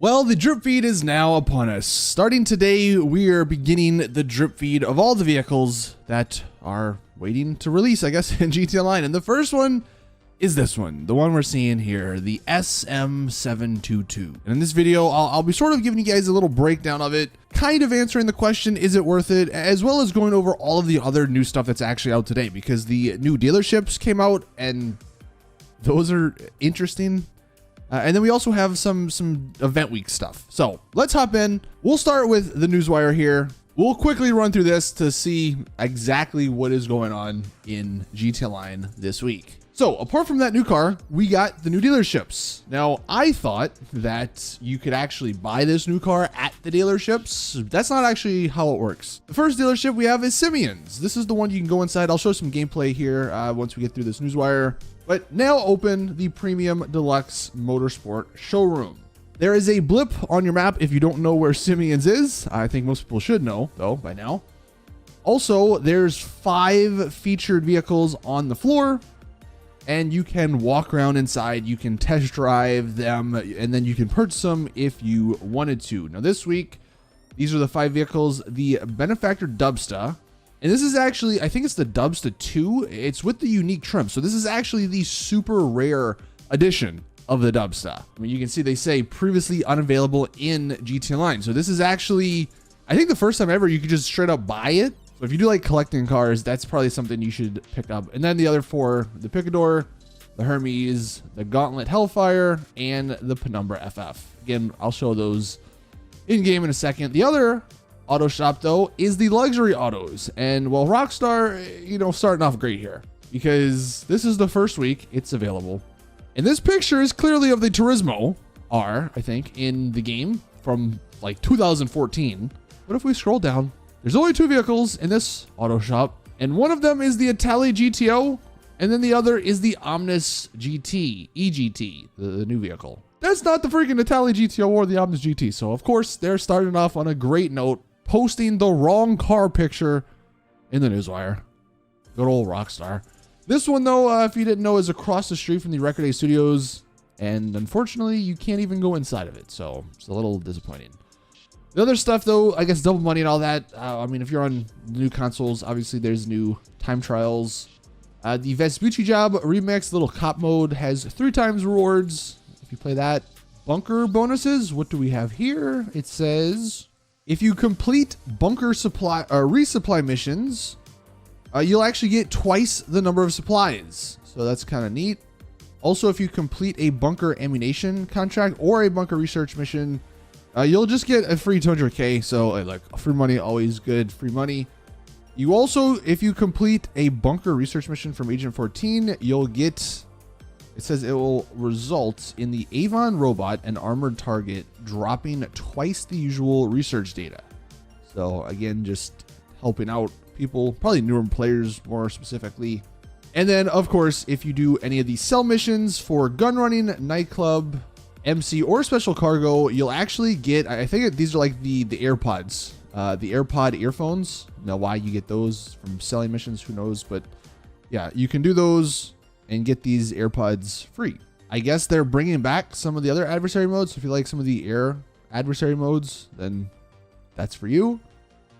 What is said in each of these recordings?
Well, the drip feed is now upon us. Starting today, we are beginning the drip feed of all the vehicles that are waiting to release, I guess, in GTA Online. And the first one is this one, the one we're seeing here, the SM722. And in this video, I'll be sort of giving you guys a little breakdown of it, kind of answering the question, is it worth it? As well as going over all of the other new stuff that's actually out today, because the new dealerships came out and those are interesting. And then we also have some event week stuff. So let's hop in. We'll start with the Newswire here. We'll quickly run through this to see exactly what is going on in GTA Online this week. So apart from that new car, we got the new dealerships. Now, I thought that you could actually buy this new car at the dealerships. That's not actually how it works. The first dealership we have is Simeon's. This is the one you can go inside. I'll show some gameplay here once we get through this Newswire. But now open the Premium Deluxe Motorsport Showroom. There is a blip on your map if you don't know where Simeon's is. I think most people should know, though, by now. Also, there's 5 featured vehicles on the floor, and you can walk around inside. You can test drive them, and then you can purchase them if you wanted to. Now, this week, these are the 5 vehicles. The Benefactor Dubsta. And this is actually, I think it's the Dubsta 2. It's with the unique trim. So this is actually the super rare edition of the Dubsta. I mean, you can see they say previously unavailable in GTA Online. So this is actually, I think the first time ever you could just straight up buy it. So if you do like collecting cars, that's probably something you should pick up. And then the other 4, the Picador, the Hermes, the Gauntlet Hellfire, and the Penumbra FF. Again, I'll show those in game in a second. The other auto shop though is the luxury autos, and well, Rockstar, you know, starting off great here because this is the first week it's available, and this picture is clearly of the Turismo R, I think, in the game from like 2014. But if we scroll down, there's only 2 vehicles in this auto shop, and one of them is the Itali GTO, and then the other is the Omnis GT EGT, the new vehicle. That's not the freaking Itali GTO or the Omnis GT. So of course they're starting off on a great note, posting the wrong car picture in the Newswire. Good old Rockstar. This one though, if you didn't know, is across the street from the Record A Studios, and unfortunately you can't even go inside of it, so it's a little disappointing. The other stuff though, I guess double money and all that, I mean, if you're on new consoles, obviously there's new time trials. The Vespucci Job Remix Little Cop mode has 3 times rewards if you play that. Bunker bonuses, what do we have here? It says, if you complete bunker supply resupply missions, you'll actually get twice the number of supplies. So that's kind of neat. Also, if you complete a bunker ammunition contract or a bunker research mission, you'll just get a free 200K. So like free money, always good free money. You also, if you complete a bunker research mission from Agent 14, you'll get, it says it will result in the Avon robot and armored target dropping twice the usual research data. So again, just helping out people, probably newer players more specifically. And then of course, if you do any of these cell missions for gun running, nightclub, MC, or special cargo, you'll actually get, I think these are like the AirPods, the AirPod earphones. Now why you get those from selling missions, who knows? But yeah, you can do those and get these AirPods free. I guess they're bringing back some of the other adversary modes. So if you like some of the air adversary modes, then that's for you.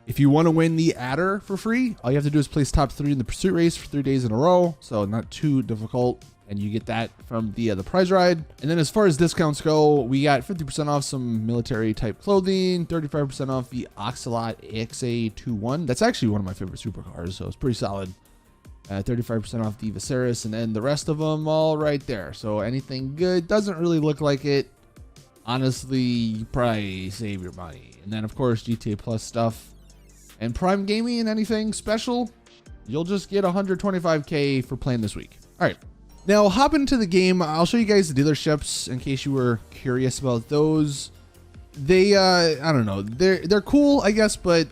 If you want to win the adder for free, all you have to do is place top 3 in the pursuit race for 3 days in a row. So not too difficult. And you get that from the prize ride. And then as far as discounts go, we got 50% off some military type clothing, 35% off the Oxalot XA21. That's actually one of my favorite supercars, so it's pretty solid. 35% off the Viserys, and then the rest of them all right there. So anything good, doesn't really look like it. Honestly, you probably save your money. And then of course GTA Plus stuff and Prime Gaming and anything special, you'll just get 125K for playing this week. All right. Now, hop into the game. I'll show you guys the dealerships in case you were curious about those. They, I don't know, they're cool, I guess, but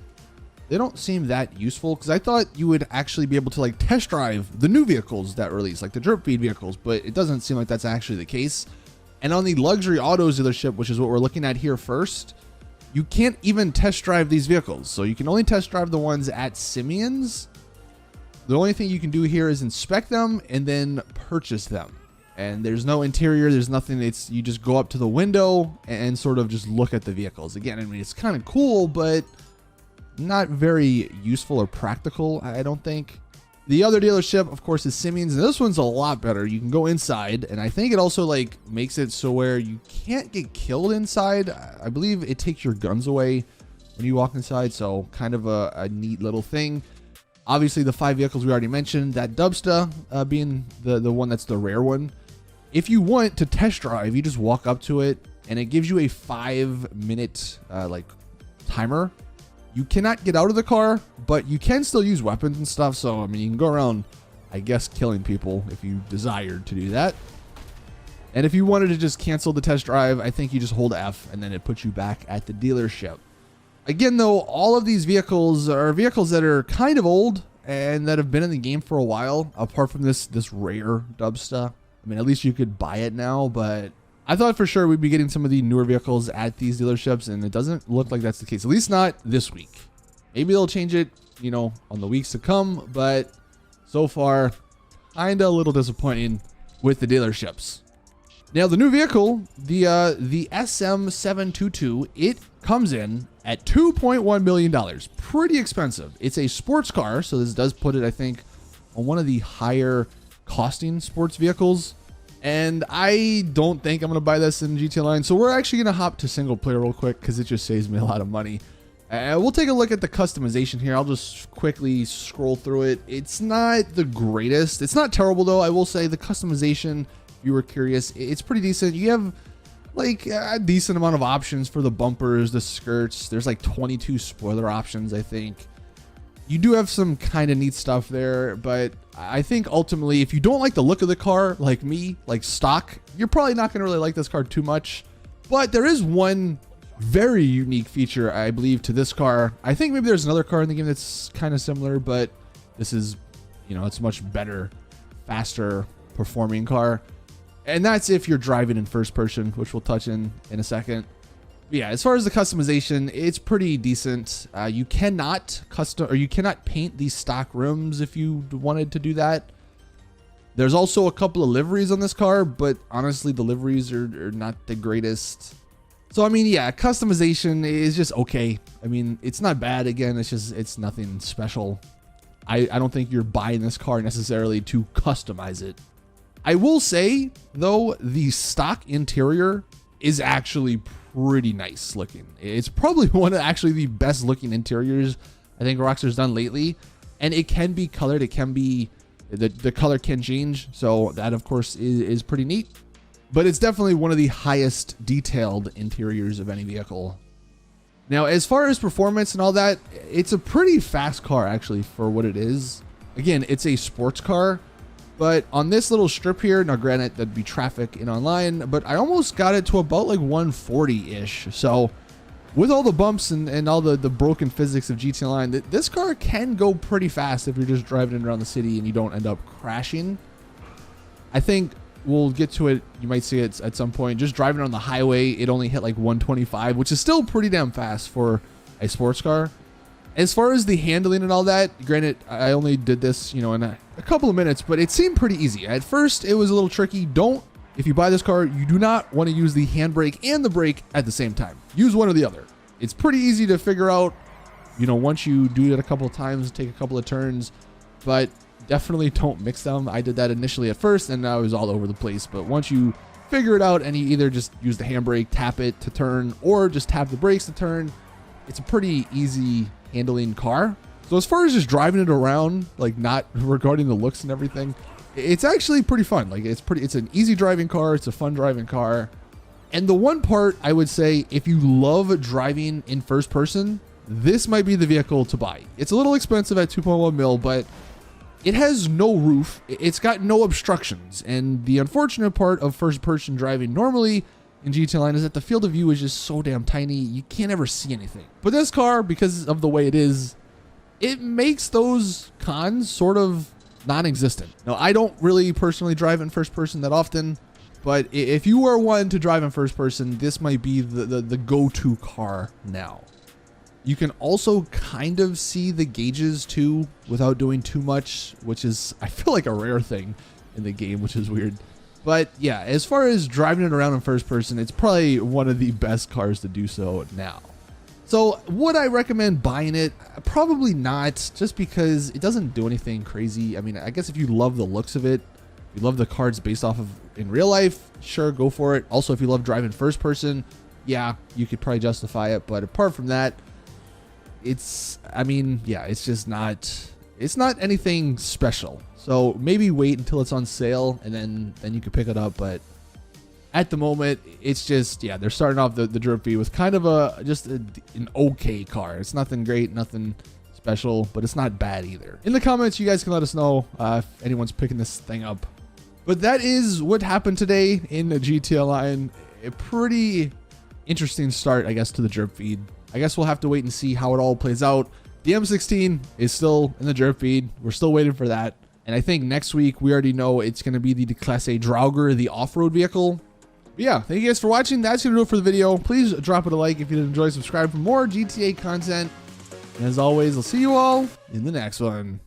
they don't seem that useful because I thought you would actually be able to like test drive the new vehicles that release, like the drip feed vehicles, but it doesn't seem like that's actually the case. And on the luxury autos dealership, which is what we're looking at here first, you can't even test drive these vehicles. So you can only test drive the ones at Simeon's. The only thing you can do here is inspect them and then purchase them. And there's no interior, there's nothing. It's, you just go up to the window and sort of just look at the vehicles. Again, I mean, it's kind of cool, but not very useful or practical, I don't think. The other dealership, of course, is Simeon's, and this one's a lot better. You can go inside, and I think it also like makes it so where you can't get killed inside. I believe it takes your guns away when you walk inside, so kind of a neat little thing. Obviously, the 5 vehicles we already mentioned, that Dubsta being the one that's the rare one. If you want to test drive, you just walk up to it, and it gives you a 5-minute like timer. You cannot get out of the car, but you can still use weapons and stuff. So, I mean, you can go around, I guess, killing people if you desired to do that. And if you wanted to just cancel the test drive, I think you just hold F and then it puts you back at the dealership. Again, though, all of these vehicles are vehicles that are kind of old and that have been in the game for a while, apart from this rare Dubsta. I mean, at least you could buy it now, but I thought for sure we'd be getting some of the newer vehicles at these dealerships, and it doesn't look like that's the case, at least not this week. Maybe they'll change it, you know, on the weeks to come, but so far, kind of a little disappointing with the dealerships. Now, the new vehicle, the SM722, it comes in at $2.1 million. Pretty expensive. It's a sports car, so this does put it, I think, on one of the higher costing sports vehicles. And I don't think I'm going to buy this in GT Online. So we're actually going to hop to single player real quick because it just saves me a lot of money. We'll take a look at the customization here. I'll just quickly scroll through it. It's not the greatest. It's not terrible, though. I will say the customization, if you were curious, it's pretty decent. You have like a decent amount of options for the bumpers, the skirts. There's like 22 spoiler options, I think. You do have some kind of neat stuff there, but I think ultimately, if you don't like the look of the car, like me, like stock, you're probably not going to really like this car too much. But there is one very unique feature, I believe, to this car. I think maybe there's another car in the game that's kind of similar, but this is, you know, it's a much better, faster performing car. And that's if you're driving in first person, which we'll touch in a second. But yeah, as far as the customization, it's pretty decent. You cannot paint these stock rims if you wanted to do that. There's also a couple of liveries on this car, but honestly, the liveries are not the greatest. So, I mean, yeah, customization is just okay. I mean, it's not bad. Again, it's nothing special. I don't think you're buying this car necessarily to customize it. I will say, though, the stock interior is actually pretty nice looking. It's probably one of actually the best looking interiors I think Rockstar's done lately. And it can be colored. It can be, the color can change. So that, of course, is pretty neat. But it's definitely one of the highest detailed interiors of any vehicle. Now, as far as performance and all that, it's a pretty fast car, actually, for what it is. Again, it's a sports car. But on this little strip here, now granted, that'd be traffic in online, but I almost got it to about like 140-ish. So with all the bumps and all the broken physics of GT Online, this car can go pretty fast if you're just driving it around the city and you don't end up crashing. I think we'll get to it. You might see it at some point. Just driving on the highway, it only hit like 125, which is still pretty damn fast for a sports car. As far as the handling and all that, granted, I only did this, you know, in a couple of minutes, but it seemed pretty easy. At first, it was a little tricky. If you buy this car, you do not want to use the handbrake and the brake at the same time. Use one or the other. It's pretty easy to figure out, you know, once you do it a couple of times, take a couple of turns, but definitely don't mix them. I did that initially at first, and I was all over the place. But once you figure it out and you either just use the handbrake, tap it to turn, or just tap the brakes to turn, it's a pretty easy handling car. So as far as just driving it around, like not regarding the looks and everything, it's actually pretty fun. Like it's an easy driving car. It's a fun driving car. And the one part I would say, if you love driving in first person, this might be the vehicle to buy. It's a little expensive at 2.1 mil, but it has no roof. It's got no obstructions. And the unfortunate part of first person driving normally in GT Line is that the field of view is just so damn tiny, you can't ever see anything. But this car, because of the way it is, it makes those cons sort of non-existent. Now, I don't really personally drive in first person that often, but if you are one to drive in first person, this might be the go-to car now. You can also kind of see the gauges too without doing too much, which is, I feel like, a rare thing in the game, which is weird. But yeah, as far as driving it around in first person, it's probably one of the best cars to do so now. So would I recommend buying it? Probably not, just because it doesn't do anything crazy. I mean, I guess if you love the looks of it, if you love the cards based off of in real life, sure, go for it. Also, if you love driving first person, yeah, you could probably justify it. But apart from that, it's just not, it's not anything special. So maybe wait until it's on sale and then you can pick it up. But at the moment, it's just, yeah, they're starting off the drip feed with kind of an okay car. It's nothing great, nothing special, but it's not bad either. In the comments, you guys can let us know if anyone's picking this thing up. But that is what happened today in the GTA Online. A pretty interesting start, I guess, to the drip feed. I guess we'll have to wait and see how it all plays out. The M16 is still in the drip feed. We're still waiting for that. And I think next week, we already know it's going to be the Class A Draugr, the off-road vehicle. But yeah, thank you guys for watching. That's going to do it for the video. Please drop it a like if you did enjoy. Subscribe for more GTA content. And as always, I'll see you all in the next one.